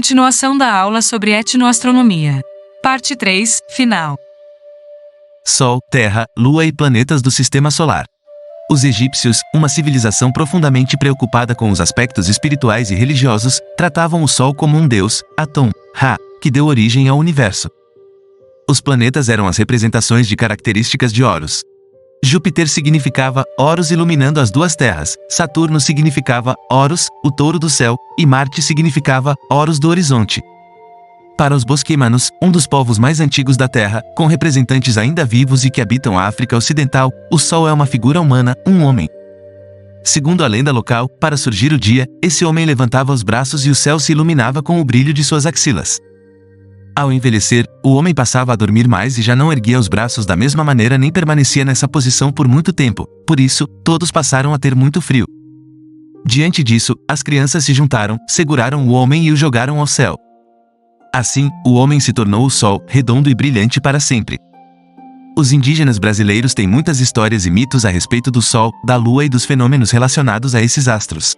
Continuação da aula sobre etnoastronomia. Parte 3, final. Sol, Terra, Lua e planetas do Sistema Solar. Os egípcios, uma civilização profundamente preocupada com os aspectos espirituais e religiosos, tratavam o Sol como um deus, Atum, Ra, que deu origem ao universo. Os planetas eram as representações de características de Horus. Júpiter significava Horus iluminando as duas terras, Saturno significava Horus, o touro do céu, e Marte significava Horus do horizonte. Para os bosquimanos, um dos povos mais antigos da Terra, com representantes ainda vivos e que habitam a África Ocidental, o Sol é uma figura humana, um homem. Segundo a lenda local, para surgir o dia, esse homem levantava os braços e o céu se iluminava com o brilho de suas axilas. Ao envelhecer, o homem passava a dormir mais e já não erguia os braços da mesma maneira nem permanecia nessa posição por muito tempo, por isso, todos passaram a ter muito frio. Diante disso, as crianças se juntaram, seguraram o homem e o jogaram ao céu. Assim, o homem se tornou o Sol, redondo e brilhante para sempre. Os indígenas brasileiros têm muitas histórias e mitos a respeito do Sol, da Lua e dos fenômenos relacionados a esses astros.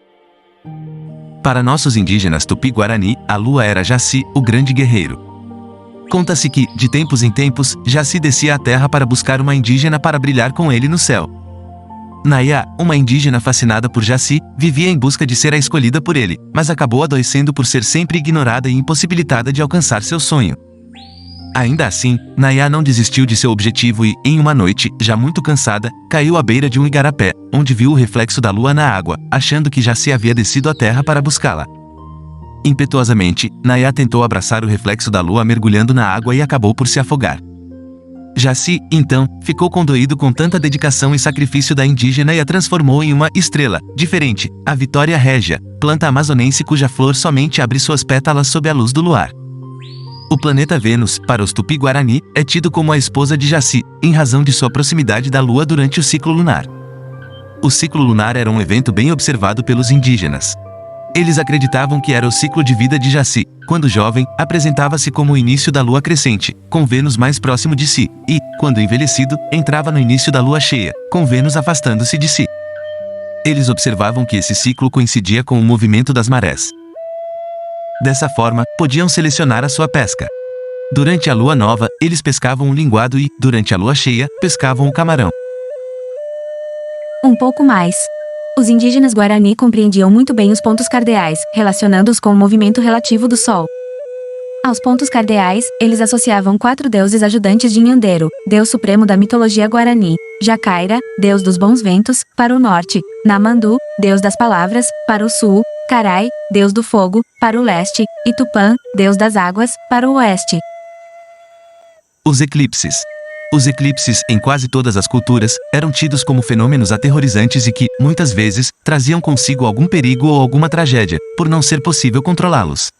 Para nossos indígenas Tupi-Guarani, a Lua era Jaci, o grande guerreiro. Conta-se que, de tempos em tempos, Jaci descia à terra para buscar uma indígena para brilhar com ele no céu. Nayá, uma indígena fascinada por Jaci, vivia em busca de ser a escolhida por ele, mas acabou adoecendo por ser sempre ignorada e impossibilitada de alcançar seu sonho. Ainda assim, Nayá não desistiu de seu objetivo e, em uma noite, já muito cansada, caiu à beira de um igarapé, onde viu o reflexo da lua na água, achando que Jaci havia descido à terra para buscá-la. Impetuosamente, Nayá tentou abraçar o reflexo da lua mergulhando na água e acabou por se afogar. Jaci, então, ficou condoído com tanta dedicação e sacrifício da indígena e a transformou em uma estrela, diferente, a Vitória Régia, planta amazonense cuja flor somente abre suas pétalas sob a luz do luar. O planeta Vênus, para os Tupi-Guarani, é tido como a esposa de Jaci, em razão de sua proximidade da Lua durante o ciclo lunar. O ciclo lunar era um evento bem observado pelos indígenas. Eles acreditavam que era o ciclo de vida de Jaci, quando jovem, apresentava-se como o início da lua crescente, com Vênus mais próximo de si, e, quando envelhecido, entrava no início da lua cheia, com Vênus afastando-se de si. Eles observavam que esse ciclo coincidia com o movimento das marés. Dessa forma, podiam selecionar a sua pesca. Durante a lua nova, eles pescavam o linguado e, durante a lua cheia, pescavam o camarão. Um pouco mais. Os indígenas Guarani compreendiam muito bem os pontos cardeais, relacionando-os com o movimento relativo do Sol. Aos pontos cardeais, eles associavam 4 deuses ajudantes de Nhanderu, deus supremo da mitologia Guarani, Jacaira, deus dos bons ventos, para o norte, Namandu, deus das palavras, para o sul, Carai, deus do fogo, para o leste, e Tupã, deus das águas, para o oeste. Os eclipses. Os eclipses, em quase todas as culturas, eram tidos como fenômenos aterrorizantes e que, muitas vezes, traziam consigo algum perigo ou alguma tragédia, por não ser possível controlá-los.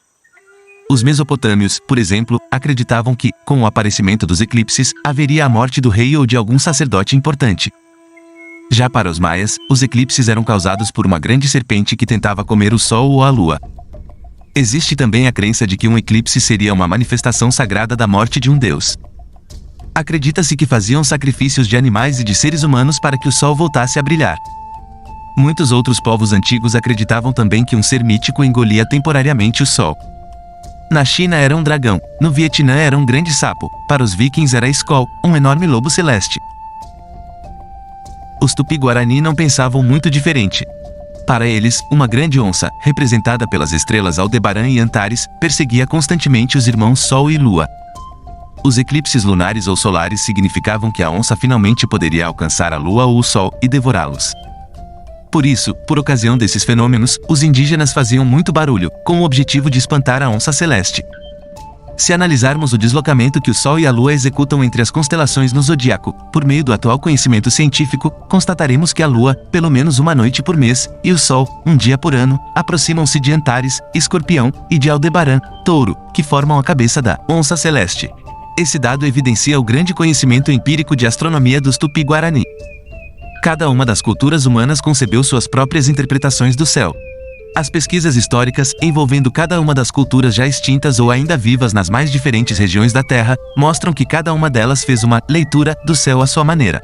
Os mesopotâmios, por exemplo, acreditavam que, com o aparecimento dos eclipses, haveria a morte do rei ou de algum sacerdote importante. Já para os maias, os eclipses eram causados por uma grande serpente que tentava comer o sol ou a lua. Existe também a crença de que um eclipse seria uma manifestação sagrada da morte de um deus. Acredita-se que faziam sacrifícios de animais e de seres humanos para que o sol voltasse a brilhar. Muitos outros povos antigos acreditavam também que um ser mítico engolia temporariamente o sol. Na China era um dragão, no Vietnã era um grande sapo, para os vikings era Skoll, um enorme lobo celeste. Os Tupi-Guarani não pensavam muito diferente. Para eles, uma grande onça, representada pelas estrelas Aldebaran e Antares, perseguia constantemente os irmãos Sol e Lua. Os eclipses lunares ou solares significavam que a onça finalmente poderia alcançar a lua ou o sol e devorá-los. Por isso, por ocasião desses fenômenos, os indígenas faziam muito barulho, com o objetivo de espantar a onça celeste. Se analisarmos o deslocamento que o Sol e a Lua executam entre as constelações no zodíaco, por meio do atual conhecimento científico, constataremos que a Lua, pelo menos uma noite por mês, e o Sol, um dia por ano, aproximam-se de Antares, Escorpião, e de Aldebaran, Touro, que formam a cabeça da onça celeste. Esse dado evidencia o grande conhecimento empírico de astronomia dos Tupi-Guarani. Cada uma das culturas humanas concebeu suas próprias interpretações do céu. As pesquisas históricas, envolvendo cada uma das culturas já extintas ou ainda vivas nas mais diferentes regiões da Terra, mostram que cada uma delas fez uma leitura do céu à sua maneira.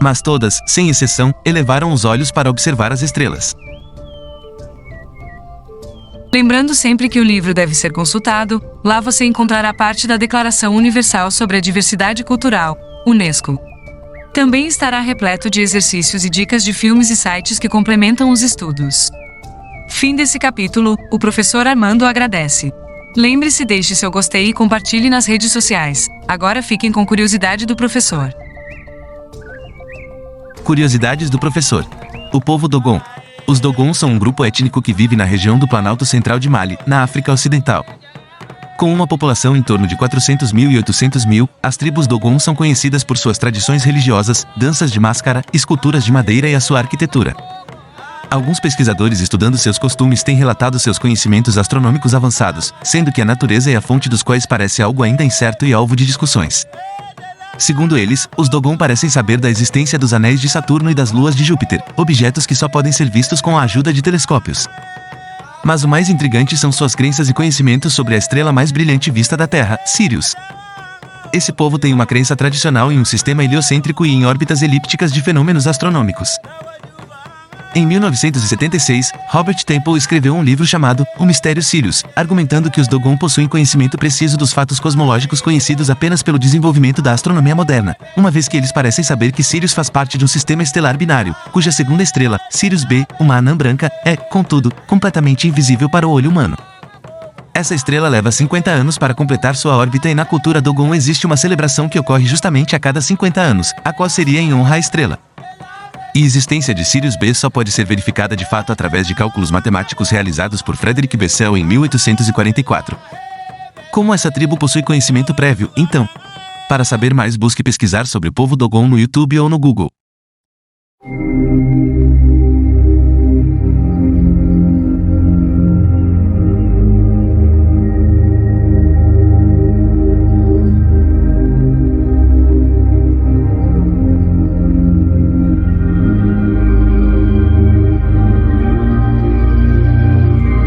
Mas todas, sem exceção, elevaram os olhos para observar as estrelas. Lembrando sempre que o livro deve ser consultado, lá você encontrará parte da Declaração Universal sobre a Diversidade Cultural, UNESCO. Também estará repleto de exercícios e dicas de filmes e sites que complementam os estudos. Fim desse capítulo, o professor Armando agradece. Lembre-se, deixe seu gostei e compartilhe nas redes sociais. Agora fiquem com curiosidade do professor. Curiosidades do professor. O povo Dogon. Os Dogons são um grupo étnico que vive na região do Planalto Central de Mali, na África Ocidental. Com uma população em torno de 400.000 e 800.000, as tribos Dogon são conhecidas por suas tradições religiosas, danças de máscara, esculturas de madeira e a sua arquitetura. Alguns pesquisadores estudando seus costumes têm relatado seus conhecimentos astronômicos avançados, sendo que a natureza é a fonte dos quais parece algo ainda incerto e alvo de discussões. Segundo eles, os Dogon parecem saber da existência dos anéis de Saturno e das luas de Júpiter, objetos que só podem ser vistos com a ajuda de telescópios. Mas o mais intrigante são suas crenças e conhecimentos sobre a estrela mais brilhante vista da Terra, Sirius. Esse povo tem uma crença tradicional em um sistema heliocêntrico e em órbitas elípticas de fenômenos astronômicos. Em 1976, Robert Temple escreveu um livro chamado O Mistério Sirius, argumentando que os Dogon possuem conhecimento preciso dos fatos cosmológicos conhecidos apenas pelo desenvolvimento da astronomia moderna, uma vez que eles parecem saber que Sirius faz parte de um sistema estelar binário, cuja segunda estrela, Sirius B, uma anã branca, é, contudo, completamente invisível para o olho humano. Essa estrela leva 50 anos para completar sua órbita e na cultura Dogon existe uma celebração que ocorre justamente a cada 50 anos, a qual seria em honra à estrela. E a existência de Sirius B só pode ser verificada de fato através de cálculos matemáticos realizados por Frederick Bessel em 1844. Como essa tribo possui conhecimento prévio, então? Para saber mais, busque pesquisar sobre o povo Dogon no YouTube ou no Google.